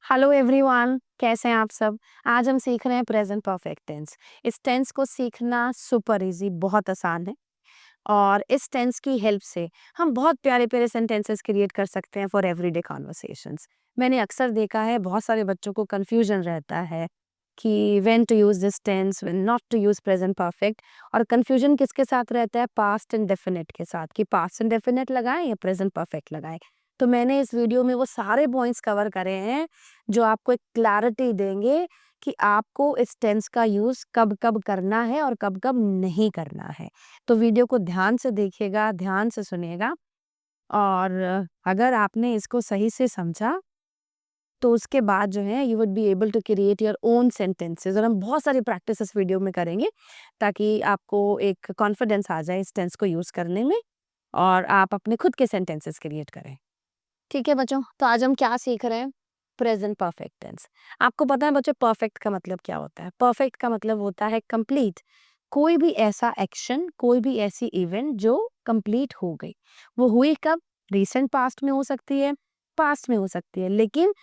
Hello everyone, कैसे हैं आप सब। आज हम सीख रहे हैं प्रेजेंट परफेक्ट टेंस। इस टेंस को सीखना सुपर इजी, बहुत आसान है। और इस टेंस की हेल्प से हम बहुत प्यारे प्यारे सेंटेंसेस क्रिएट कर सकते हैं फॉर एवरीडे कॉन्वर्सेशंस। मैंने अक्सर देखा है बहुत सारे बच्चों को कंफ्यूजन रहता है कि when to use this tense, when not to use present perfect. और कंफ्यूजन किसके साथ रहता है? पास्ट इंडेफिनिट के साथ, कि पास्ट इंडेफिनिट लगाएं या प्रेजेंट परफेक्ट लगाएं। तो मैंने इस वीडियो में वो सारे पॉइंट्स कवर करे हैं जो आपको एक क्लैरिटी देंगे कि आपको इस टेंस का यूज कब कब करना है और कब कब नहीं करना है। तो वीडियो को ध्यान से देखिएगा, ध्यान से सुनिएगा। और अगर आपने इसको सही से समझा तो उसके बाद जो है you would be able to create your own sentences. और हम बहुत सारी प्रैक्टिस इस वीडियो में करेंगे ताकि आपको एक कॉन्फिडेंस आ जाए इस टेंस को यूज करने में और आप अपने खुद के सेंटेंसेस क्रिएट करें। ठीक है बच्चों, तो आज हम क्या सीख रहे हैं? Present perfect tense. आपको पता है बच्चों, परफेक्ट का मतलब क्या होता है? परफेक्ट का मतलब होता है कंप्लीट। कोई भी ऐसा एक्शन, कोई भी ऐसी इवेंट जो कंप्लीट हो गई। वो हुई कब? रिसेंट पास्ट में हो सकती है, पास्ट में हो सकती है, लेकिन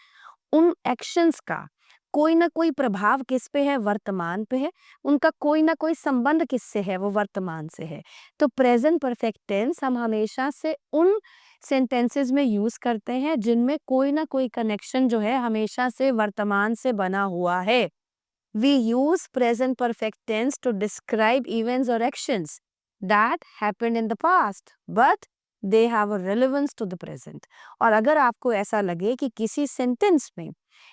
उन एक्शंस का कोई ना कोई प्रभाव किस पे है? वर्तमान पे है। उनका कोई ना कोई संबंध किससे है? वो वर्तमान से है। तो प्रेजेंट परफेक्ट टेंस हम हमेशा से उन सेंटेंसेस में यूज करते हैं जिनमें कोई ना कोई कनेक्शन जो है हमेशा से वर्तमान से बना हुआ है। We use present perfect tense to describe events or actions that happened in the past, but they have a relevance to the present. और अगर आपको ऐसा लगे कि किसी सेंटेंस में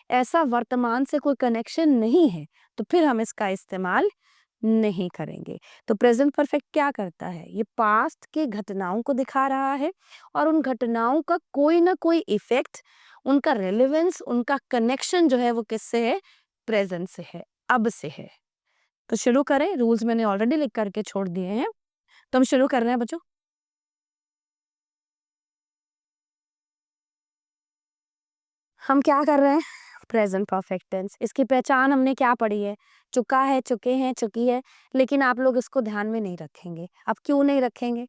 ऐसा वर्तमान से कोई कनेक्शन नहीं है, तो फिर हम इसका इस्तेमाल नहीं करेंगे। तो प्रेजेंट परफेक्ट क्या करता है? ये पास्ट के घटनाओं को दिखा रहा है और उन घटनाओं का कोई ना कोई इफेक्ट, उनका रेलेवेंस, उनका कनेक्शन जो है वो किससे है? प्रेजेंट से है, अब से है। तो शुरू करें। रूल्स मैंने ऑलरेडी लिख करके छोड़ दिए हैं, तो हम शुरू कर रहे हैं बच्चों। हम क्या कर रहे हैं? Present perfect tense. इसकी पहचान हमने क्या पढ़ी है? चुका है, चुके हैं, चुकी है। लेकिन आप लोग इसको ध्यान में नहीं रखेंगे। अब क्यों नहीं रखेंगे?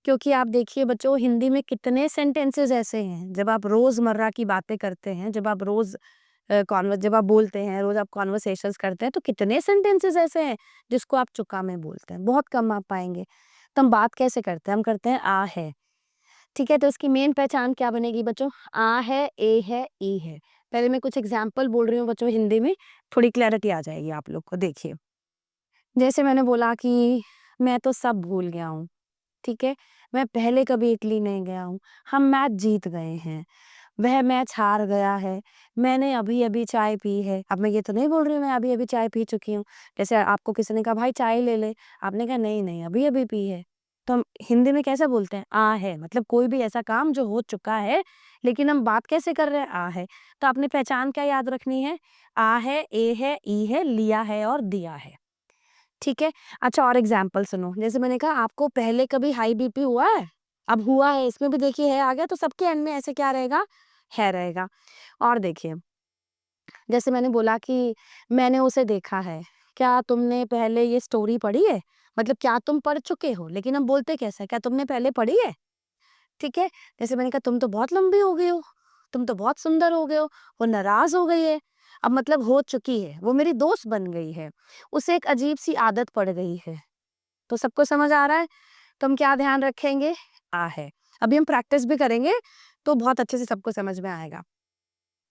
क्योंकि आप देखिए बच्चों, हिंदी में कितने सेंटेंसेस ऐसे हैं जब आप रोजमर्रा की बातें करते हैं, जब आप रोज जब आप बोलते हैं, रोज आप कॉन्वर्सेशंस करते हैं, तो कितने सेंटेंसेस ऐसे हैं जिसको आप चुका में बोलते हैं। बहुत कम आप पाएंगे। तो हम बात कैसे करते हैं? हम करते हैं आ है। ठीक है, तो इसकी मेन पहचान क्या बनेगी बच्चों? आ है, ए है, ई है। पहले मैं कुछ एग्जाम्पल बोल रही हूँ बच्चों हिंदी में, थोड़ी क्लैरिटी आ जाएगी आप लोग को। देखिए, जैसे मैंने बोला कि मैं तो सब भूल गया हूँ। ठीक है, मैं पहले कभी इटली नहीं गया हूँ। हम मैच जीत गए हैं। वह मैच हार गया है। मैंने अभी अभी चाय पी है। अब मैं ये तो नहीं बोल रही हूँ मैं अभी अभी चाय पी चुकी हूँ। जैसे आपको किसी ने कहा भाई चाय ले ले, आपने कहा नहीं नहीं अभी अभी पी है। तो हम हिंदी में कैसे बोलते हैं? आ है। मतलब कोई भी ऐसा काम जो हो चुका है, लेकिन हम बात कैसे कर रहे हैं? आ है। तो आपने पहचान क्या याद रखनी है? आ है, ए है, ई है, लिया है और दिया है। ठीक है। अच्छा, और एग्जाम्पल सुनो। जैसे मैंने कहा आपको पहले कभी हाई बीपी हुआ है? अब हुआ है, इसमें भी देखिए है आ गया, तो सबके एंड में ऐसे क्या रहेगा? है रहेगा। और देखिए, जैसे मैंने बोला कि मैंने उसे देखा है। क्या तुमने पहले ये स्टोरी पढ़ी है? मतलब क्या तुम पढ़ चुके हो? लेकिन हम बोलते कैसे हैं? क्या तुमने पहले पढ़ी है? ठीक है। जैसे मैंने कहा तुम तो बहुत लंबी हो गई हो, तुम तो बहुत सुंदर हो गए हो। वो नाराज हो गई है। अब मतलब हो चुकी है, वो मेरी दोस्त बन गई है, उसे एक अजीब सी आदत पड़ गई है। तो सबको समझ आ रहा है? तो हम क्या ध्यान रखेंगे? आ है। अभी हम प्रैक्टिस भी करेंगे तो बहुत अच्छे से सबको समझ में आएगा।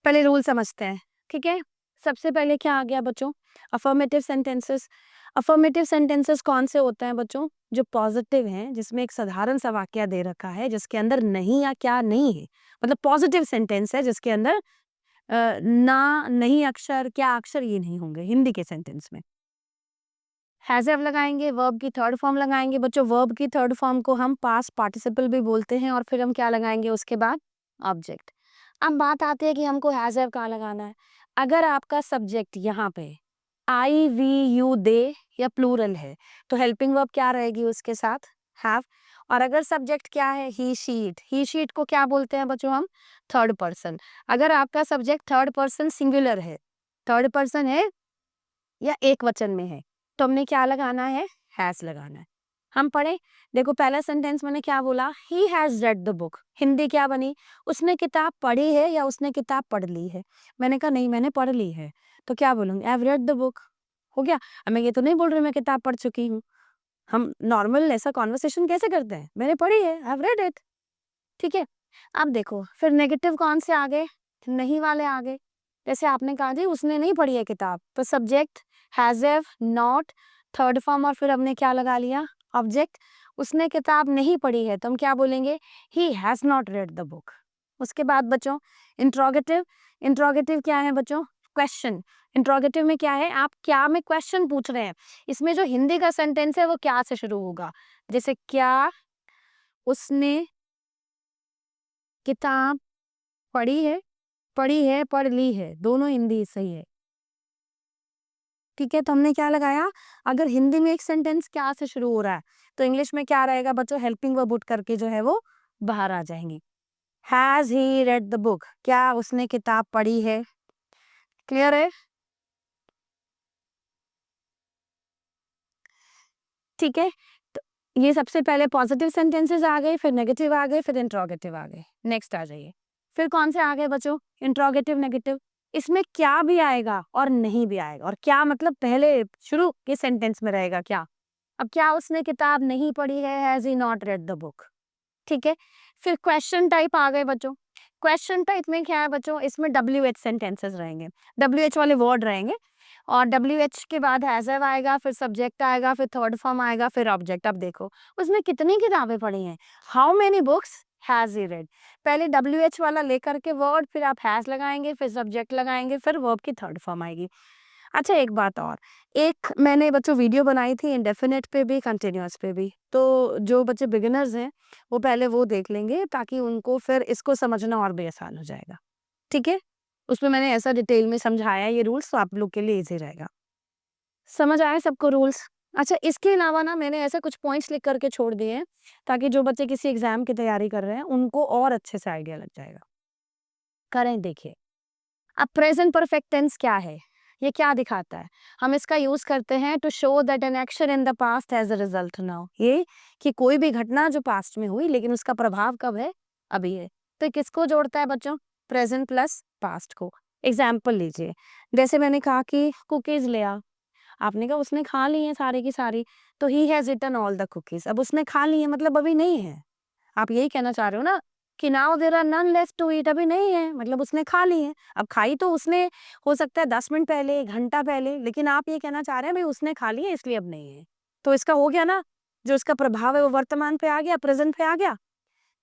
पहले रूल समझते हैं। ठीक है, सबसे पहले क्या आ गया बच्चों? Affirmative sentences. अफर्मेटिव सेंटेंसेस कौन से होते हैं बच्चों? जो पॉजिटिव हैं, जिसमें एक साधारण सा वाक्य दे रखा है जिसके अंदर नहीं या क्या नहीं है। मतलब पॉजिटिव सेंटेंस है जिसके अंदर ना, नहीं अक्षर, क्या अक्षर ये नहीं होंगे हिंदी के सेंटेंस में। हैज हैव लगाएंगे, वर्ब की थर्ड फॉर्म लगाएंगे बच्चों। वर्ब की थर्ड फॉर्म को हम पास्ट पार्टिसिपल भी बोलते हैं। और फिर हम क्या लगाएंगे उसके बाद? ऑब्जेक्ट। अब बात आती है कि हमको हैज हैव कहाँ लगाना है। अगर आपका सब्जेक्ट यहाँ पे आई वी यू दे या प्लूरल है, तो हेल्पिंग वर्ब क्या रहेगी उसके साथ? हैव। और अगर सब्जेक्ट क्या है? ही शीट। ही शीट को क्या बोलते हैं बच्चों हम? Third person. अगर आपका सब्जेक्ट थर्ड पर्सन सिंगुलर है, थर्ड पर्सन है या एक वचन में है, तो हमने क्या लगाना है? हैज लगाना है। हम पढ़े, देखो पहला सेंटेंस मैंने क्या बोला, he has read the book, Hindi क्या बनी, उसने किताब पढ़ी है या उसने किताब पढ़ ली है। मैंने कहा नहीं मैंने पढ़ ली है, तो क्या बोलूंगी, I have read the book, हो गया। अब मैं ये तो नहीं बोल रही मैं किताब पढ़ चुकी हूँ, हम नॉर्मल ऐसा कॉन्वर्सेशन कैसे करते हैं, मैंने पढ़ी है, आई हैव रेड इट, ठीक है। अब देखो फिर नेगेटिव कौन से आ गए, नहीं वाले आ गए। जैसे आपने कहा जी उसने नहीं पढ़ी है किताब, तो subject has have not, third form और फिर हमने क्या लगा लिया, ऑब्जेक्ट। उसने किताब नहीं पढ़ी है तो हम क्या बोलेंगे, he has not read the book. उसके बाद बच्चों इंट्रोगेटिव, इंट्रोगेटिव क्या है बच्चों, क्वेश्चन। इंट्रोगेटिव में क्या है, आप क्या में क्वेश्चन पूछ रहे हैं, इसमें जो हिंदी का सेंटेंस है वो क्या से शुरू होगा, जैसे क्या उसने किताब पढ़ी है, पढ़ी है, पढ़ ली है, दोनों हिंदी सही है, ठीक है। तो हमने क्या लगाया, अगर हिंदी में एक सेंटेंस क्या से शुरू हो रहा है तो इंग्लिश में क्या रहेगा बच्चों, हेल्पिंग वर्ब उठ करके जो है वो बाहर आ जाएंगी। Has he read the book, क्या उसने किताब पढ़ी है, क्लियर है, ठीक है। तो ये सबसे पहले पॉजिटिव सेंटेंसेस आ गए, फिर नेगेटिव आ गए, फिर इंट्रोगेटिव आ गए। नेक्स्ट आ जाइए, फिर कौन से आ गए बच्चों, इंट्रोगेटिव नेगेटिव। इसमें क्या भी आएगा और नहीं भी आएगा, और क्या मतलब पहले शुरू के सेंटेंस में रहेगा क्या। अब क्या उसने किताब नहीं पढ़ी है, has he not read the book, ठीक है। फिर क्वेश्चन टाइप आ गए बच्चों, क्वेश्चन टाइप में क्या है बच्चों, इसमें डब्ल्यू एच सेंटेंसेस रहेंगे, डब्ल्यू एच वाले वर्ड रहेंगे, और डब्ल्यू एच के बाद हैज हैव आएगा, फिर सब्जेक्ट आएगा, फिर थर्ड फॉर्म आएगा, फिर ऑब्जेक्ट। अब देखो उसने कितनी किताबें पढ़ी हैं, how many books has he red. पहले डब्ल्यू एच वाला लेकर के वर्ड, फिर आप हैज लगाएंगे, फिर सब्जेक्ट लगाएंगे, फिर वर्ब की थर्ड फॉर्म आएगी। अच्छा एक बात और, एक मैंने बच्चों वीडियो बनाई थी इंडेफिनिट पे भी कंटिन्यूअस पे भी, तो जो बच्चे बिगिनर्स हैं वो पहले वो देख लेंगे ताकि उनको फिर इसको समझना और भी आसान हो जाएगा, ठीक है। उसमें मैंने ऐसा डिटेल में समझाया है ये रूल्स, तो आप लोग के लिए इजी रहेगा। समझ आए सबको रूल्स। अच्छा इसके अलावा ना मैंने ऐसे कुछ पॉइंट्स लिख करके छोड़ दिए हैं ताकि जो बच्चे किसी एग्जाम की तैयारी कर रहे हैं उनको और अच्छे से आइडिया लग जाएगा। करें देखिए, अब प्रेजेंट परफेक्ट टेंस क्या है, ये क्या दिखाता है, हम इसका यूज करते हैं to show that an action in the past has a result now, ये कि कोई भी घटना जो पास्ट में हुई लेकिन उसका प्रभाव कब है, अभी है। तो ये किसको जोड़ता है बच्चों, प्रेजेंट प्लस पास्ट को। एग्जाम्पल लीजिए, जैसे मैंने कहा कि कुकीज ले आ, आपने कहा उसने खा ली है सारी की सारी, तो he has eaten all the cookies, अब उसने खा ली है मतलब अभी नहीं है, आप यही कहना चाह रहे हो ना कि now there are none left to eat, अभी नहीं है मतलब उसने खा ली है। अब खाई तो उसने हो सकता है 10 मिनट पहले, 1 घंटा पहले, लेकिन आप ये कहना चाह रहे हैं भाई उसने खा ली है इसलिए अब नहीं है। तो इसका हो गया ना, जो इसका प्रभाव है वो वर्तमान पे आ गया, प्रेजेंट पे आ गया,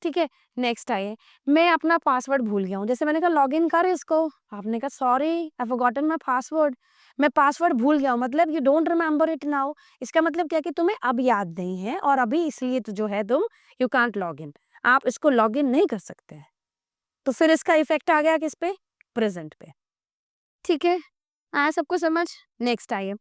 ठीक है। नेक्स्ट आइए, मैं अपना पासवर्ड भूल गया हूँ, जैसे मैंने कहा लॉगिन कर इसको, आपने कहा sorry I forgotten my password, मैं पासवर्ड भूल गया हूँ, मतलब you don't remember it now, इसका मतलब क्या कि तुम्हें अब याद नहीं है और अभी इसलिए तो जो है तुम यू कांट लॉग इन, आप इसको लॉग इन नहीं कर सकते हैं। तो फिर इसका इफेक्ट आ गया किस पे, प्रेजेंट पे, ठीक है। आया सबको समझ। नेक्स्ट आइए,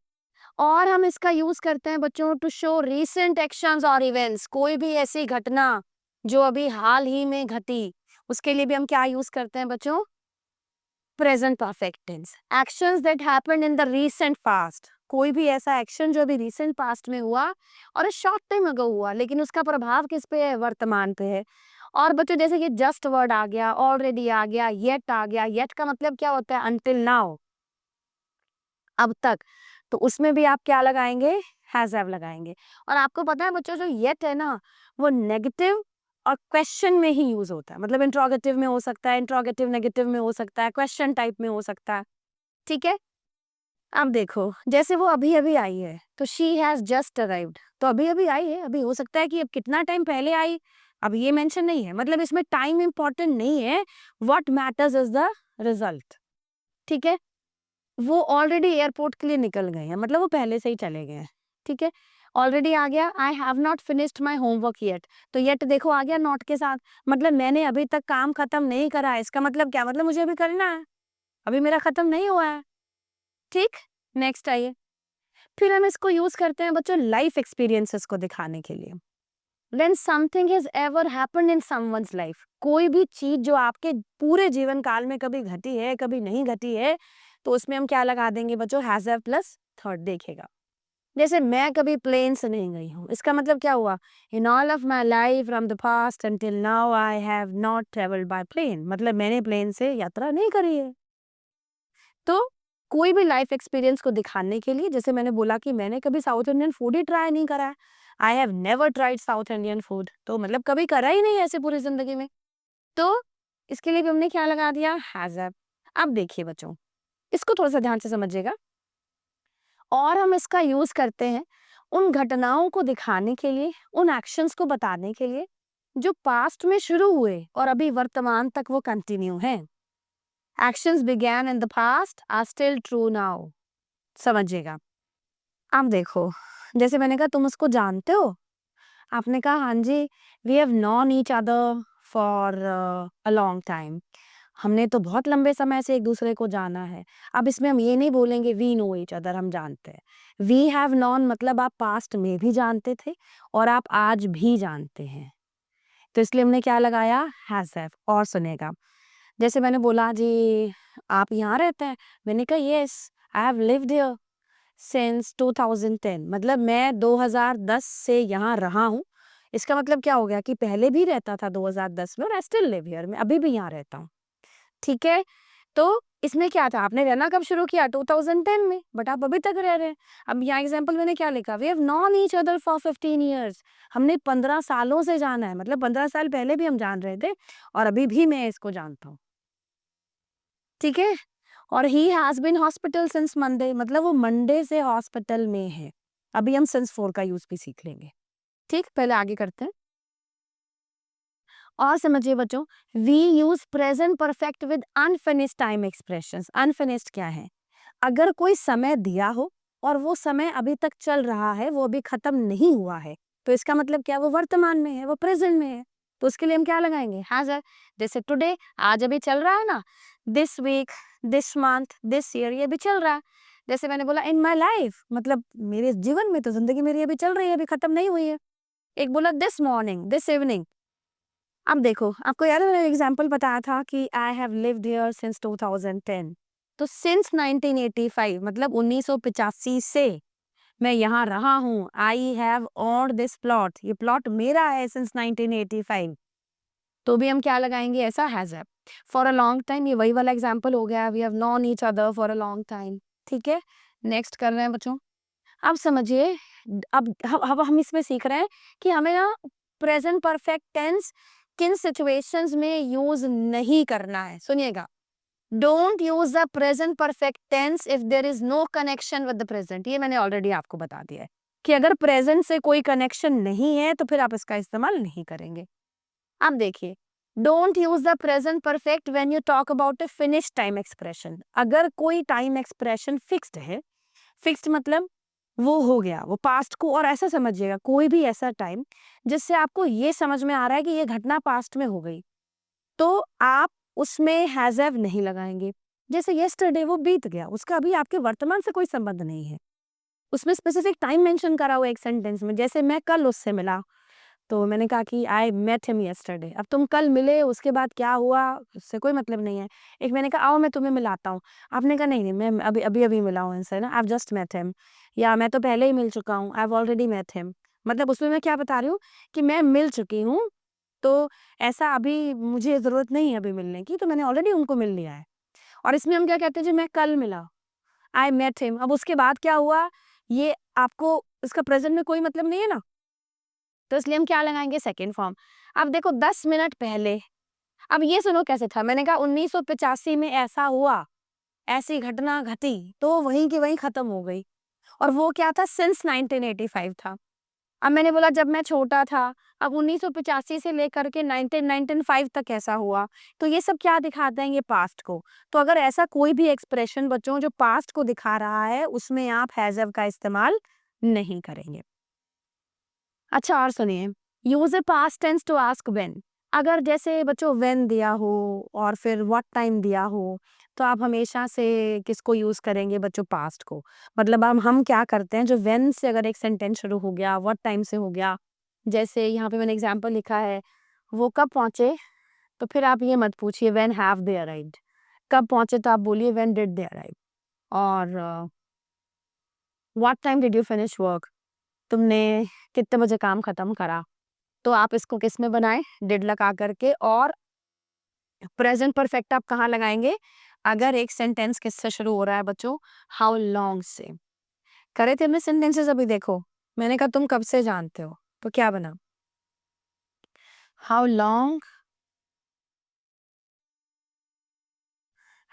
और हम इसका यूज करते हैं बच्चों टू शो रीसेंट एक्शंस और इवेंट्स, कोई भी ऐसी घटना जो अभी हाल ही में घटी, उसके लिए भी हम क्या यूज करते हैं बच्चों, present perfect tense. Actions that happened in the recent past, कोई भी ऐसा एक्शन जो अभी रीसेंट पास्ट में हुआ और शॉर्ट टाइम अगो हुआ लेकिन उसका प्रभाव किस पे है, वर्तमान पे है। और बच्चों जैसे कि जस्ट वर्ड आ गया, ऑलरेडी आ गया, येट आ गया, येट का मतलब क्या होता है, अनटिल नाउ, अब तक, तो उसमें भी आप क्या लगाएंगे, हैज हैव लगाएंगे। और आपको पता है बच्चों जो येट है ना वो नेगेटिव और क्वेश्चन में ही यूज होता है, मतलब इंट्रोगेटिव में हो सकता है, इंट्रोगेटिव नेगेटिव में हो सकता है, क्वेश्चन टाइप में हो सकता है, ठीक है। अब देखो जैसे वो अभी अभी आई है तो शी हैज जस्ट अराइव्ड, तो अभी अभी आई है, अभी हो सकता है कि अब कितना टाइम पहले आई, अब ये मेंशन नहीं है, मतलब इसमें टाइम इंपॉर्टेंट नहीं है, what matters is the result, ठीक है। वो ऑलरेडी एयरपोर्ट के लिए निकल गए हैं, मतलब वो पहले से ही चले गए हैं, ठीक है। ऑलरेडी आ गया, आई have not finished my homework yet, तो येट देखो आ गया नॉट के साथ, मतलब मैंने अभी तक काम खत्म नहीं करा है, इसका मतलब क्या, मतलब मुझे अभी करना है, अभी मेरा खत्म नहीं हुआ है, ठीक। नेक्स्ट आइए, फिर हम इसको यूज करते हैं बच्चों लाइफ एक्सपीरियंसेस को दिखाने के लिए। When something has ever happened in someone's life, कोई भी चीज जो आपके पूरे जीवन काल में कभी घटी है कभी नहीं घटी है, तो उसमें हम क्या लगा देंगे बच्चों, हैज हैव प्लस थर्ड, देखेगा जैसे मैं कभी प्लेन से नहीं गई हूँ, इसका मतलब क्या हुआ? In all of my life from the past until now I have not travelled by plane, मतलब मैंने प्लेन से यात्रा नहीं करी है। तो कोई भी लाइफ एक्सपीरियंस को दिखाने के लिए, जैसे मैंने बोला कि मैंने कभी साउथ इंडियन फूड ही ट्राई नहीं करा है, I have never tried south Indian food, तो मतलब कभी करा ही नहीं ऐसे पूरी जिंदगी में। तो इसके लिए भी हमने क्या लगा दिया? Has have. अब देखिए बच्चों, इसको थोड़ा सा ध्यान से समझिएगा। और हम इसका यूज करते हैं उन घटनाओं को दिखाने के लिए, उन एक्शंस को बताने के लिए जो पास्ट में शुरू हुए और अभी वर्तमान तक वो कंटिन्यू हैं। Actions began in the past are still true now. समझिएगा। अब देखो, जैसे मैंने कहा तुम उसको जानते हो, आपने कहा हाँ जी, we have known each other for a long time, हमने तो बहुत लंबे समय से एक दूसरे को जाना है। अब इसमें हम ये नहीं बोलेंगे वी नो ईच अदर, हम जानते हैं। वी हैव नॉन मतलब आप पास्ट में भी जानते थे और आप आज भी जानते हैं, तो इसलिए हमने क्या लगाया? Has have. और सुनेगा, जैसे मैंने बोला जी आप यहाँ रहते हैं, मैंने कहा yes, I have lived here since 2010, मतलब मैं 2010 से यहाँ रहा हूँ। इसका मतलब क्या हो गया कि पहले भी रहता था 2010 में और आई स्टिल लिव हियर, मैं अभी भी यहाँ रहता हूँ। ठीक है? तो इसमें क्या था, आपने रहना कब शुरू किया? 2010 में, बट आप अभी तक रह रहे हैं। अब यहाँ एग्जांपल मैंने क्या लिखा? We have known each other for 15 years, हमने 15 सालों से जाना है, मतलब 15 साल पहले भी हम जान रहे थे और अभी भी मैं इसको जानता हूँ। ठीक है? और he has been hospital since Monday, मतलब वो मंडे से हॉस्पिटल में है। अभी हम सिंस 4 का यूज भी सीख लेंगे। ठीक, पहले आगे करते हैं। और समझिए बच्चों, we use present perfect with unfinished time expressions. Unfinished क्या है? अगर कोई समय दिया हो और वो समय अभी तक चल रहा है, वो अभी खत्म नहीं हुआ है, तो इसका मतलब क्या? वो वर्तमान में है, वो प्रेजेंट में है। तो उसके लिए हम क्या लगाएंगे? हैज है। जैसे टुडे, आज अभी चल रहा है ना, this week, this month, this year, ये भी चल रहा है। जैसे मैंने बोला इन माई लाइफ, मतलब मेरे जीवन में, तो जिंदगी मेरी अभी चल रही है, अभी खत्म नहीं हुई है। एक बोला दिस मॉर्निंग, दिस इवनिंग। अब देखो, आपको याद है मैंने एग्जांपल बताया था कि I have lived here since 2010, तो सिंस 1985 मतलब 1985 से मैं यहाँ रहा हूँ। I have owned this plot, ये प्लॉट मेरा है सिंस 1985, तो भी हम क्या लगाएंगे? ऐसा has have. For a long time, ये वही वाला एग्जांपल हो गया, we have known each other for a long time. ठीक है, नेक्स्ट कर रहे हैं बच्चों। अब समझिए, अब हम इसमें सीख रहे हैं कि हमें ना प्रेजेंट परफेक्ट टेंस किन सिचुएशंस में यूज नहीं करना है। सुनिएगा, don't use the present perfect tense if there is no connection with the present. ये मैंने ऑलरेडी आपको बता दिया है कि अगर प्रेजेंट से कोई कनेक्शन नहीं है तो फिर आप इसका इस्तेमाल नहीं करेंगे। अब देखिए, don't use the present perfect when you talk about a finish time expression. अगर कोई टाइम एक्सप्रेशन फिक्स्ड है, फिक्स्ड मतलब वो हो गया, वो पास्ट को, और ऐसा समझिएगा कोई भी ऐसा टाइम जिससे आपको ये समझ में आ रहा है कि ये घटना पास्ट में हो गई, तो आप उसमें हैज हैव नहीं लगाएंगे। जैसे यस्टरडे, वो बीत गया, उसका अभी आपके वर्तमान से कोई संबंध नहीं है। उसमें स्पेसिफिक टाइम मेंशन करा हुआ है एक सेंटेंस में, जैसे मैं कल उससे मिला, तो मैंने कहा कि आई मेट हिम यस्टरडे। अब तुम कल मिले, उसके बाद क्या हुआ उससे कोई मतलब नहीं है। एक मैंने कहा आओ मैं तुम्हें मिलाता हूँ, आपने कहा नहीं नहीं, मैं अभी अभी अभी मिला हूँ इनसे ना, आई जस्ट मेट हिम, या मैं तो पहले ही मिल चुका हूँ, आई ऑलरेडी मेट हिम। मतलब उसमें मैं क्या बता रही हूँ कि मैं मिल चुकी हूँ, तो ऐसा अभी मुझे जरूरत नहीं है अभी मिलने की, तो मैंने ऑलरेडी उनको मिल लिया है। और इसमें हम क्या कहते हैं? जी मैं कल मिला, आई मेट हिम। अब उसके बाद क्या हुआ, ये आपको इसका प्रेजेंट में कोई मतलब नहीं है ना, तो इसलिए हम क्या लगाएंगे? Second form. अब देखो 10 मिनट पहले, अब ये सुनो कैसे था, मैंने कहा 1985 में ऐसा हुआ, ऐसी घटना घटी, तो वहीं की वहीं खत्म हो गई। और वो क्या था? सिंस 1985 था। अब मैंने बोला जब मैं छोटा था, अब 1985 से लेकर के 1995 तक ऐसा हुआ, तो ये सब क्या दिखाते हैं? ये पास्ट को। तो अगर ऐसा कोई भी एक्सप्रेशन बच्चों जो पास्ट को दिखा रहा है, उसमें आप हैज हैव का इस्तेमाल नहीं करेंगे। अच्छा और सुनिए, use a past tense to ask when. अगर जैसे बच्चों व्हेन दिया हो और फिर व्हाट टाइम दिया हो, तो आप हमेशा से किसको यूज करेंगे बच्चों? पास्ट को। मतलब हम क्या करते हैं, जो व्हेन से अगर एक सेंटेंस शुरू हो गया, व्हाट टाइम से हो गया, जैसे यहाँ पे मैंने एग्जांपल लिखा है, वो कब पहुंचे, तो फिर आप ये मत पूछिए व्हेन हैव दे अराइव्ड, कब पहुंचे तो आप बोलिए व्हेन डिड दे अराइव। और what time did you finish work? तुमने कितने बजे काम खत्म करा? तो आप इसको किस में बनाएं? डिड लगा करके। और प्रेजेंट परफेक्ट आप कहाँ लगाएंगे? अगर एक सेंटेंस किससे शुरू हो रहा है बच्चों? हाउ लॉन्ग से। करे थे हमने सेंटेंसेस अभी, देखो मैंने कहा तुम कब से जानते हो, तो क्या बना? How long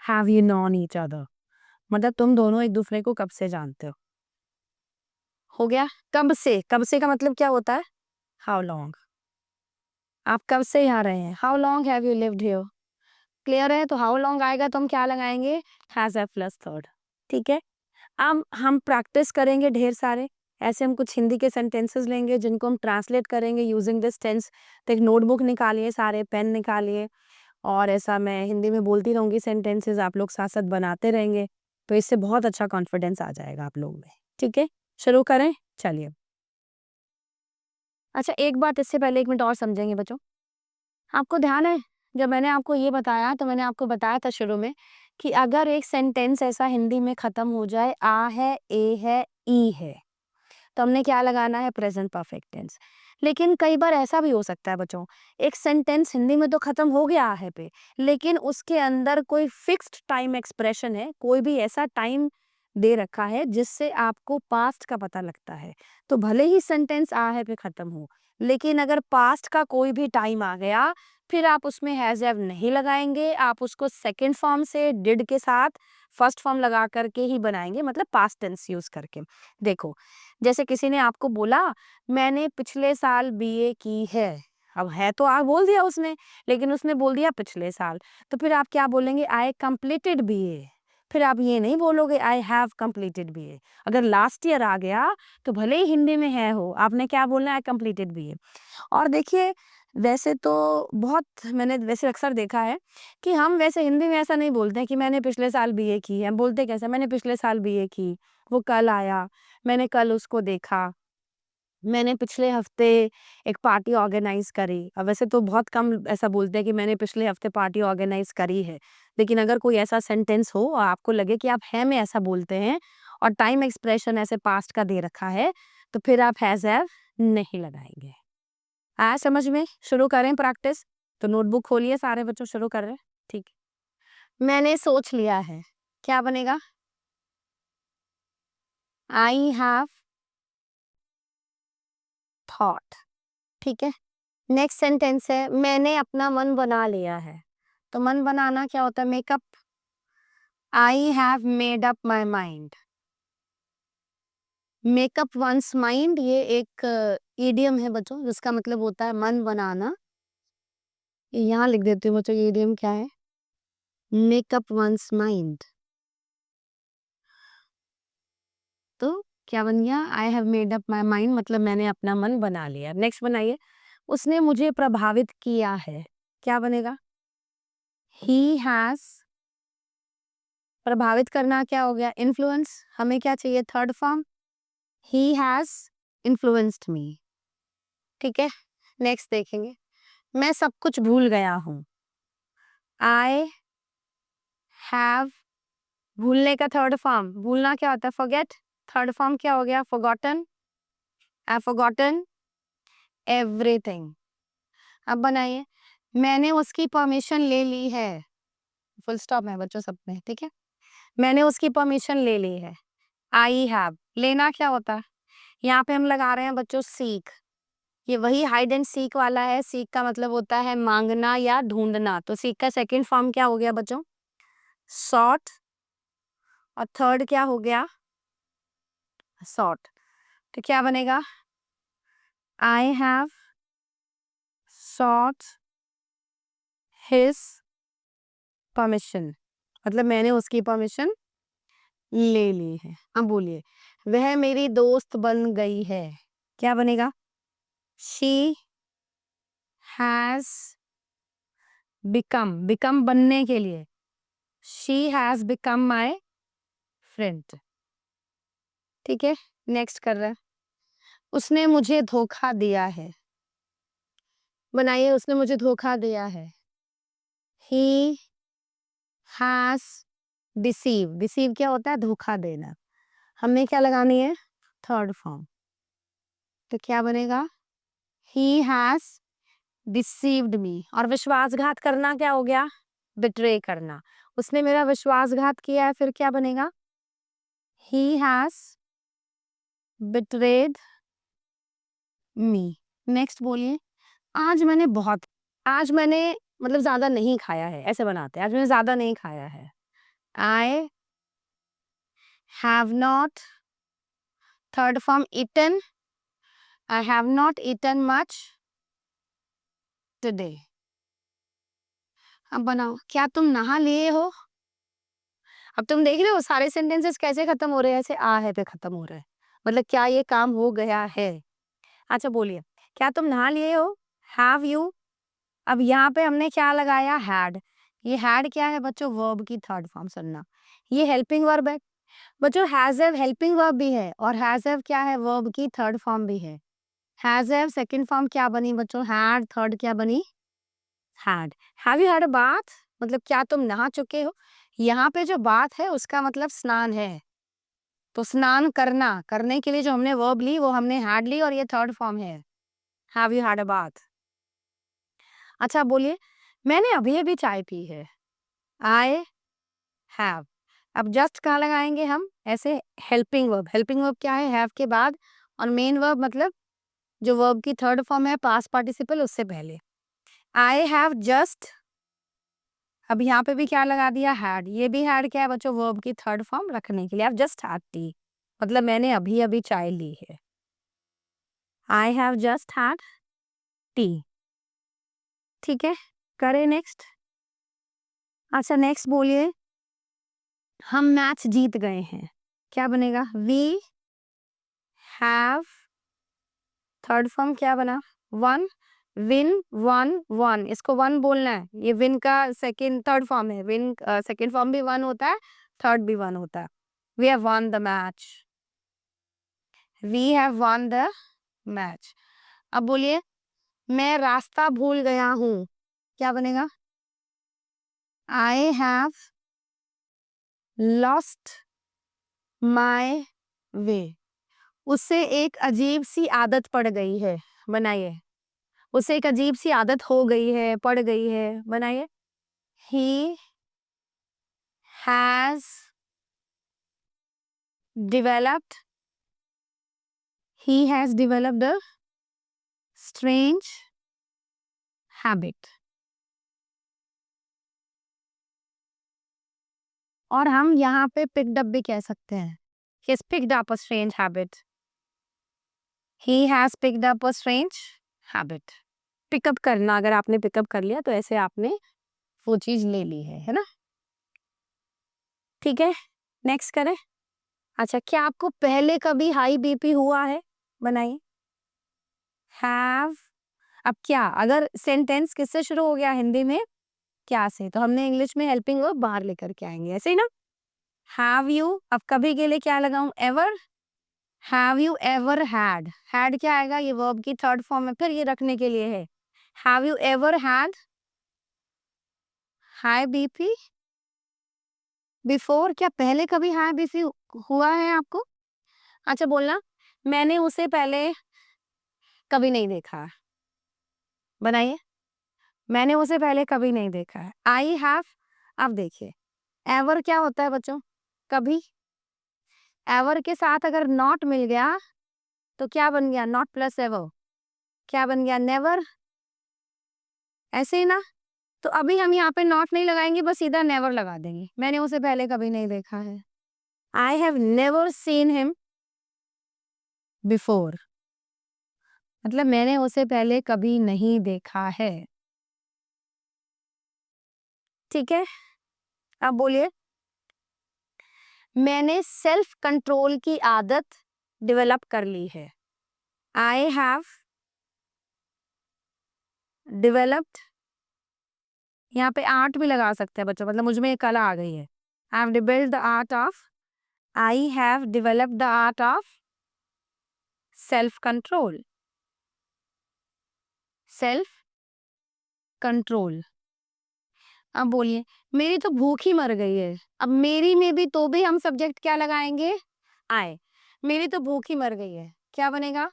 have you non each other, मतलब तुम दोनों एक दूसरे को कब से जानते हो गया। कब से, कब से का मतलब क्या होता है? How long. आप कब से यहाँ रहे हैं? How long have you lived here. Clear है? तो हाउ लॉन्ग आएगा तो हम क्या लगाएंगे? Has F plus third. ठीक है। अब हम प्रैक्टिस करेंगे ढेर सारे। ऐसे हम कुछ हिंदी के सेंटेंसेस लेंगे जिनको हम ट्रांसलेट करेंगे यूजिंग दिस टेंस। तो एक नोटबुक निकालिए, सारे पेन निकालिए, और ऐसा मैं हिंदी में बोलती रहूंगी सेंटेंसेस, आप लोग साथ साथ बनाते रहेंगे, तो इससे बहुत अच्छा कॉन्फिडेंस आ जाएगा आप लोग में। ठीक है, शुरू करें। चलिए। अच्छा, एक बात इससे पहले 1 मिनट और समझेंगे बच्चों। आपको ध्यान है, जब मैंने आपको ये बताया तो मैंने आपको बताया था शुरू में कि अगर एक सेंटेंस ऐसा हिंदी में खत्म हो जाए, आ है, ए है, ई है, तो हमने क्या लगाना है? Present perfect tense. लेकिन कई बार ऐसा भी हो सकता है बच्चों, एक सेंटेंस हिंदी में तो खत्म हो गया है पे, लेकिन उसके अंदर कोई फिक्स्ड टाइम एक्सप्रेशन है, कोई भी ऐसा टाइम दे रखा है जिससे आपको पास्ट का पता लगता है। तो भले ही सेंटेंस आ है पे खत्म हो, लेकिन अगर पास्ट का कोई भी टाइम आ गया, फिर आप उसमें हैज हैव नहीं लगाएंगे, आप उसको सेकेंड फॉर्म से डिड के साथ फर्स्ट फॉर्म लगा करके ही बनाएंगे, मतलब पास्ट टेंस यूज करके। देखो, जैसे किसी ने आपको बोला मैंने पिछले साल बीए की है। अब है तो आप बोल दिया उसने, लेकिन उसने बोल दिया पिछले साल, तो फिर आप क्या बोलेंगे? I completed BA. फिर आप ये नहीं बोलोगे आई हैव कंप्लीटेड बीए। अगर लास्ट ईयर आ गया तो भले ही हिंदी में है हो, आपने क्या बोलना है? I completed BA. और देखिए, वैसे तो बहुत मैंने वैसे अक्सर देखा है कि हम वैसे हिंदी में ऐसा नहीं बोलते हैं कि मैंने पिछले साल बीए की है। हम बोलते कैसे? मैंने पिछले साल बीए की, वो कल आया, मैंने कल उसको देखा, मैंने पिछले हफ्ते एक पार्टी ऑर्गेनाइज करी। अब वैसे तो बहुत कम ऐसा बोलते हैं कि मैंने पिछले हफ्ते पार्टी ऑर्गेनाइज करी है, लेकिन अगर कोई ऐसा सेंटेंस हो और आपको लगे कि आप है में ऐसा बोलते हैं और टाइम एक्सप्रेशन ऐसे पास्ट का दे रखा है, तो फिर आप हैज हैव नहीं लगाएंगे। आया समझ में? शुरू करें प्रैक्टिस। तो नोटबुक खोलिए, सारे बच्चों शुरू कर रहे हैं। ठीक। मैंने सोच लिया है, क्या बनेगा? I have thought. ठीक है। नेक्स्ट सेंटेंस है मैंने अपना मन बना लिया है। तो मन बनाना क्या होता है? Makeup. I have made up my mind. Makeup once mind, ये एक ईडियम है बच्चों, जिसका मतलब होता है मन बनाना। ये यहाँ लिख देती हूँ बच्चों, ये ईडियम क्या है? Makeup once mind. तो क्या बन गया? I have made up my mind, मतलब मैंने अपना मन बना लिया। नेक्स्ट बनाइए। उसने मुझे प्रभावित किया है। क्या बनेगा? ही हैज, प्रभावित करना क्या हो गया? इन्फ्लुएंस। हमें क्या चाहिए? Third form. He has influenced me. ठीक है। नेक्स्ट देखेंगे। मैं सब कुछ भूल गया हूँ। आई हैव, भूलने का थर्ड फॉर्म, भूलना क्या होता है? फॉरगेट। थर्ड फॉर्म क्या हो गया? फॉरगॉटन। आई फॉरगॉटन एवरीथिंग। अब बनाइए। मैंने उसकी परमिशन ले ली है। फुल स्टॉप है बच्चों सब में। ठीक है। मैंने उसकी परमिशन ले ली है। आई हैव, लेना क्या होता है? यहाँ पे हम लगा रहे हैं बच्चों सीक। ये वही हाइड एंड सीक वाला है। सीक का मतलब होता है मांगना या ढूंढना। तो सीक का सेकंड फॉर्म क्या हो गया बच्चों? सॉट। और थर्ड क्या हो गया? सॉट। तो क्या बनेगा? I have short his permission, मतलब मैंने उसकी परमिशन ले ली है। अब बोलिए, वह मेरी दोस्त बन गई है। क्या बनेगा? शी हैज बिकम, बिकम बनने के लिए, she has become my friend. ठीक है। नेक्स्ट कर रहा है। उसने मुझे धोखा दिया है। बनाइए, उसने मुझे धोखा दिया है। ही हैज डिसीव, डिसीव क्या होता है? धोखा देना। हमने क्या लगानी है? Third form. तो क्या बनेगा? He has deceived me. और विश्वासघात करना क्या हो गया? बिट्रे करना। उसने मेरा विश्वासघात किया है, फिर क्या बनेगा? He has betrayed me. Next बोलिए। आज मैंने बहुत, आज मैंने मतलब ज्यादा नहीं खाया है, ऐसे बनाते हैं। आज मैंने ज्यादा नहीं खाया है। I have not, third form eaten, I have not eaten much today. अब बनाओ, क्या तुम नहा लिए हो? अब तुम देख रहे हो सारे सेंटेंसेस कैसे खत्म हो रहे हैं? ऐसे आ है पे खत्म हो रहे हैं। मतलब क्या ये काम हो गया है? अच्छा बोलिए, क्या तुम नहा लिए हो? Have you. अब यहाँ पे हमने क्या लगाया? हैड। ये हैड क्या है बच्चों? वर्ब की थर्ड फॉर्म। सुनना, ये हेल्पिंग वर्ब है बच्चों। हैज हैव हेल्पिंग वर्ब भी है, और हैज हैव क्या है? वर्ब की थर्ड फॉर्म भी है। हैज हैव सेकंड फॉर्म क्या बनी बच्चों? हैड। थर्ड क्या बनी? Had. Have you had a bath? मतलब क्या तुम नहा चुके हो? यहाँ पे जो बात है उसका मतलब स्नान है। तो स्नान करना, करने के लिए जो हमने वर्ब ली वो हमने हैड ली, और ये थर्ड फॉर्म है। Have you had a bath? अच्छा बोलिए, मैंने अभी अभी चाय पी है। I have. अब जस्ट कहाँ लगाएंगे हम? ऐसे हेल्पिंग वर्ब। हेल्पिंग वर्ब क्या है? हैव के बाद, और मेन वर्ब मतलब जो वर्ब की थर्ड फॉर्म है पास्ट पार्टिसिपल, उससे पहले। आई हैव जस्ट, अब यहाँ पे भी क्या लगा दिया? हैड। ये भी हैड क्या है बच्चों? वर्ब की थर्ड फॉर्म रखने के लिए। अब जस्ट हैड टी, मतलब मैंने अभी अभी चाय ली है। I have just had T. ठीक है, करें नेक्स्ट। अच्छा नेक्स्ट बोलिए, हम मैच जीत गए हैं। क्या बनेगा? वी हैव, थर्ड फॉर्म क्या बना? वन। विन, वन, वन, इसको वन बोलना है। ये विन का सेकंड थर्ड फॉर्म है। विन सेकंड फॉर्म भी वन होता है, थर्ड भी वन होता है। We have won the match. We have won the match. अब बोलिए, मैं रास्ता भूल गया हूँ। क्या बनेगा? I have lost my way. उससे एक अजीब सी आदत पड़ गई है। बनाइए, उसे एक अजीब सी आदत हो गई है, पड़ गई है। बनाइए, he has developed, he has developed a strange habit। और हम यहाँ पे picked up भी कह सकते हैं। He has picked up a strange habit। He has picked up a strange habit। Pickup करना, अगर आपने पिकअप कर लिया तो ऐसे आपने वो चीज ले ली है ना? ठीक है, नेक्स्ट करें। अच्छा, क्या आपको पहले कभी हाई बीपी हुआ है? बनाइए, हैव। अब क्या, अगर सेंटेंस किससे शुरू हो गया हिंदी में? क्या से, तो हमने इंग्लिश में हेल्पिंग वर्ब बाहर लेकर के आएंगे, ऐसे ही ना? हैव यू, अब कभी के लिए क्या लगाऊं? Ever. Have you ever had? Had क्या आएगा? ये वर्ब की थर्ड फॉर्म है, फिर ये रखने के लिए है। Have you ever had high BP before? क्या पहले कभी हाई बीपी हुआ है आपको? अच्छा बोलना, मैंने उसे पहले कभी नहीं देखा है। बनाइए, मैंने उसे पहले कभी नहीं देखा है। I have. अब देखिए, एवर क्या होता है बच्चों? कभी। एवर के साथ अगर नॉट मिल गया तो क्या बन गया? नॉट प्लस एवर क्या बन गया? नेवर। ऐसे ही ना? तो अभी हम यहाँ पे नॉट नहीं लगाएंगे, बस सीधा नेवर लगा देंगे। मैंने उसे पहले कभी नहीं देखा है। I have never seen him before, मतलब मैंने उसे पहले कभी नहीं देखा है। ठीक है, अब बोलिए, मैंने सेल्फ कंट्रोल की आदत डेवलप कर ली है। आई हैव डेवलप्ड, यहाँ पे आर्ट भी लगा सकते हैं बच्चों, मतलब मुझ में ये कला आ गई है। I have developed the art of, I have developed the art of self control. Self control. अब बोलिए, मेरी तो भूख ही मर गई है। अब मेरी में भी तो भी हम सब्जेक्ट क्या लगाएंगे? आई, मेरी तो भूख ही मर गई है, क्या बनेगा?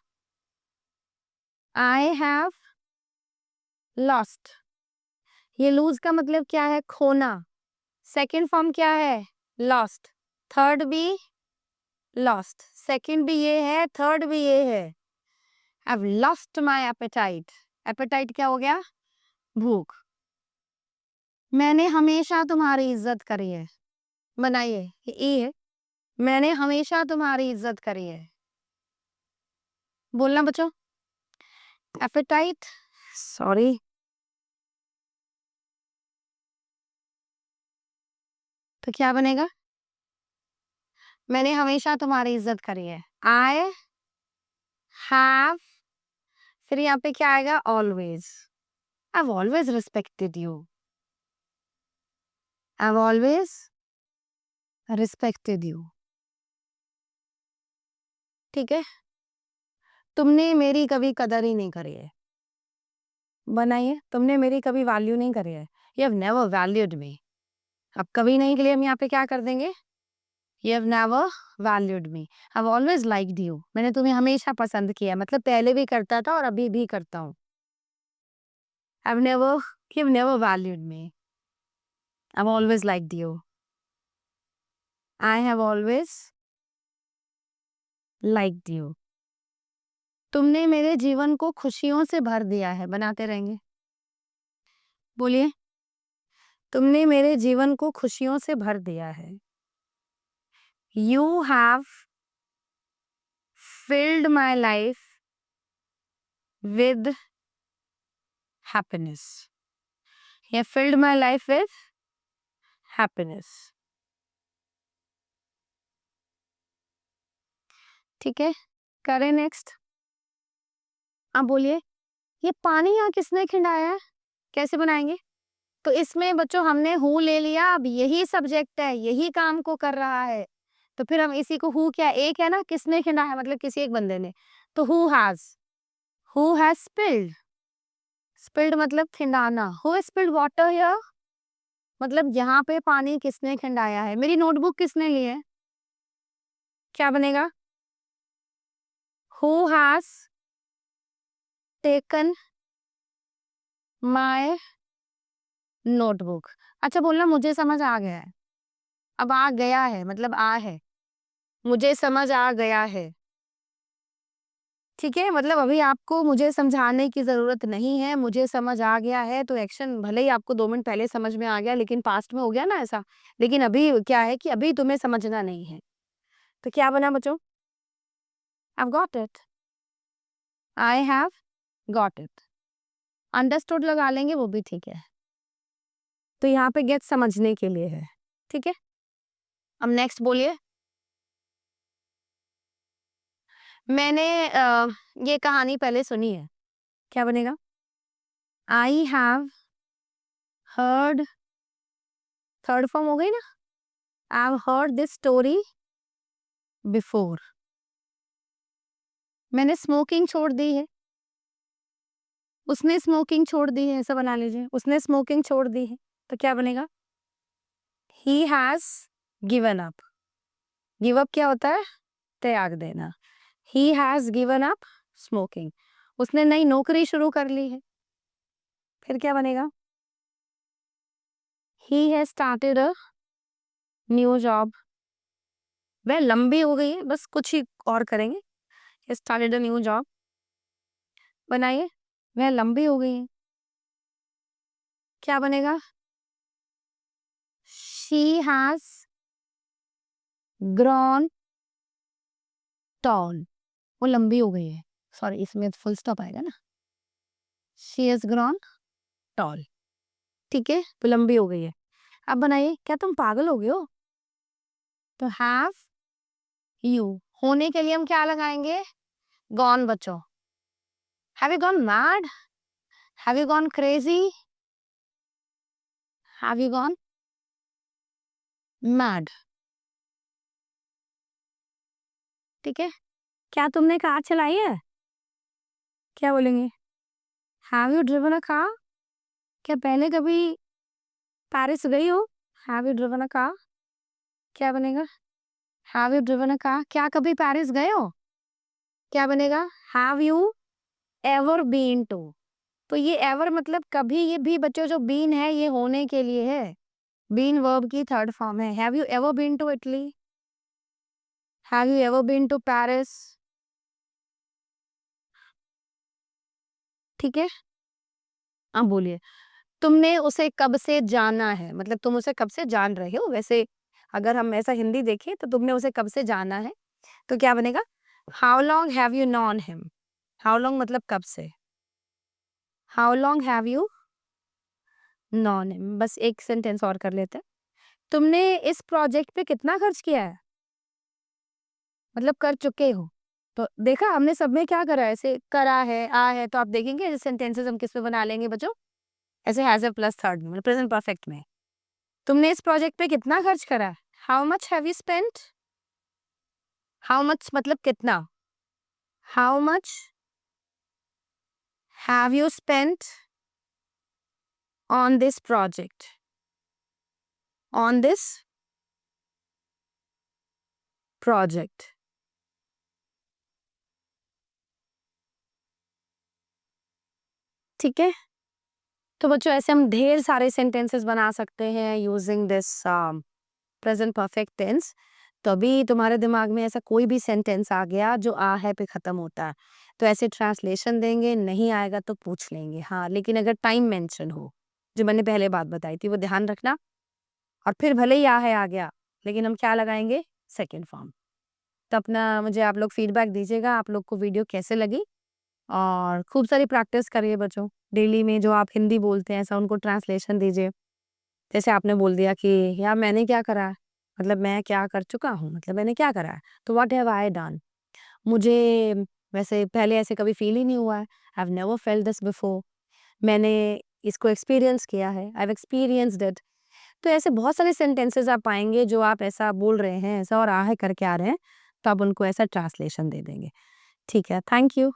I have lost. ये लूज का मतलब क्या है? खोना। सेकंड फॉर्म क्या है? लॉस्ट। थर्ड भी लॉस्ट, सेकंड भी ये है, थर्ड भी ये है। I've lost my appetite. Appetite क्या हो गया? भूख। मैंने हमेशा तुम्हारी इज्जत करी है। बनाइए, ये ए है। मैंने हमेशा तुम्हारी इज्जत करी है। बोलना बच्चों। Appetite, सॉरी, तो क्या बनेगा? मैंने हमेशा तुम्हारी इज्जत करी है। I have, फिर यहाँ पे क्या आएगा? Always. I've always respected you. I've always respected you. ठीक है? तुमने मेरी कभी कदर ही नहीं करी है। बनाइए, तुमने मेरी कभी वैल्यू नहीं करी है। यू हैव नेवर वैल्यूड मी। अब कभी नहीं के लिए हम यहाँ पे क्या कर देंगे? You have never valued me. I have always liked you. मैंने तुम्हें हमेशा पसंद किया, मतलब पहले भी करता था और अभी भी करता हूँ। I have never, you have never valued me. I have always liked you. I have always liked you. तुमने मेरे जीवन को खुशियों से भर दिया है। बनाते रहेंगे। बोलिए। तुमने मेरे जीवन को खुशियों से भर दिया है। You have filled my life with happiness. You have filled my life with happiness. ठीक है, करें नेक्स्ट। आप बोलिए, ये पानी यहाँ किसने खिंडाया है? कैसे बनाएंगे? तो इसमें बच्चों हमने हु ले लिया, अब यही सब्जेक्ट है, यही काम को कर रहा है, तो फिर हम इसी को हु, क्या एक है ना, किसने खिंडाया मतलब किसी एक बंदे ने, तो हु हैज स्पिल्ड। स्पिल्ड मतलब खिंडाना। Who has spilled water here, मतलब यहाँ पे पानी किसने खिंडाया है? मेरी नोटबुक किसने ली है? क्या बनेगा? Who has taken my notebook? अच्छा बोलना, मुझे समझ आ गया है। अब आ गया है मतलब आ है, मुझे समझ आ गया है। ठीक है, मतलब अभी आपको मुझे समझाने की जरूरत नहीं है, मुझे समझ आ गया है, तो एक्शन भले ही आपको 2 मिनट पहले समझ में आ गया, लेकिन पास्ट में हो गया ना ऐसा। लेकिन अभी क्या है कि अभी तुम्हें समझना नहीं है। तो क्या बना बच्चों? I've got it. I have got it. Understood लगा लेंगे, वो भी ठीक है। तो यहाँ पे गेट समझने के लिए है। ठीक है, अब नेक्स्ट बोलिए। मैंने ये कहानी पहले सुनी है। क्या बनेगा? I have heard, third form हो गई ना। I have heard this story before. मैंने स्मोकिंग छोड़ दी है। उसने स्मोकिंग छोड़ दी है, ऐसा बना लीजिए। उसने स्मोकिंग छोड़ दी है, तो क्या बनेगा? He has given up. Give up क्या होता है? त्याग देना। He has given up smoking. उसने नई नौकरी शुरू कर ली है, फिर क्या बनेगा? He has started a new job. वह लंबी हो गई है, बस कुछ ही और करेंगे। He started a new job. बनाइए, वह लंबी हो गई है, क्या बनेगा? She has grown tall. वो लंबी हो गई है, सॉरी इसमें फुल स्टॉप आएगा ना। She has grown tall. ठीक है, वो लंबी हो गई है। अब बनाइए, क्या तुम पागल हो गए हो? तो हैव यू, होने के लिए हम क्या लगाएंगे? गॉन बच्चों। Have you gone mad? Have you gone crazy? Have you gone mad? ठीक है, क्या तुमने कार चलाई है? क्या बोलेंगे? Have you driven a car? क्या पहले कभी पेरिस गई हो? Have you driven a car? क्या बनेगा? Have you driven a car? क्या कभी पेरिस गए हो? क्या बनेगा? Have you ever been to? तो ये एवर मतलब कभी, ये भी बच्चों जो बीन है ये होने के लिए है। बीन वर्ब की थर्ड फॉर्म है। Have you ever been to Italy? Have you ever been to Paris? ठीक है? अब बोलिए, तुमने उसे कब से जाना है? मतलब तुम उसे कब से जान रहे हो? वैसे अगर हम ऐसा हिंदी देखें तो तुमने उसे कब से जाना है? तो क्या बनेगा? How long have you non him? How long मतलब कब से? How long have you non him? बस एक सेंटेंस और कर लेते हैं। तुमने इस प्रोजेक्ट पे कितना खर्च किया है? मतलब कर चुके हो। तो देखा हमने सब में क्या करा है? ऐसे करा है, आ है, तो आप देखेंगे ऐसे सेंटेंसेस हम किस में बना लेंगे बच्चों? ऐसे हैज़ अ प्लस थर्ड में, मतलब प्रेजेंट परफेक्ट में। तुमने इस प्रोजेक्ट पे कितना खर्च करा है? How much have you spent? How much मतलब कितना? How much have you spent on this project? On this project. ठीक है? तो बच्चों ऐसे हम ढेर सारे सेंटेंसेस बना सकते हैं using this present perfect tense. तभी तुम्हारे दिमाग में ऐसा कोई भी सेंटेंस आ गया जो आ है पे खत्म होता है, तो ऐसे ट्रांसलेशन देंगे, नहीं आएगा तो पूछ लेंगे। हाँ, लेकिन अगर टाइम मेंशन हो, जो मैंने पहले बात बताई थी, वो ध्यान रखना। और फिर भले ही आ है आ गया, लेकिन हम क्या लगाएंगे? Second form. तो अपना मुझे आप लोग फीडबैक दीजिएगा, आप लोग को वीडियो कैसे लगी। और खूब सारी प्रैक्टिस करिए बच्चों। डेली में जो आप हिंदी बोलते हैं ऐसा उनको ट्रांसलेशन दीजिए। जैसे आपने बोल दिया कि यार मैंने क्या करा है? मतलब मैं क्या कर चुका हूँ? मतलब मैंने क्या करा है? तो व्हाट हैव आई डन? मुझे वैसे पहले ऐसे कभी फ़ील ही नहीं हुआ है। I have never felt this before. मैंने इसको एक्सपीरियंस किया है। I have experienced it. तो ऐसे बहुत सारे सेंटेंसेस आप पाएँगे जो आप ऐसा बोल रहे हैं, ऐसा और आहे करके आ रहे हैं, तो आप उनको ऐसा ट्रांसलेशन दे देंगे। ठीक है, थैंक यू।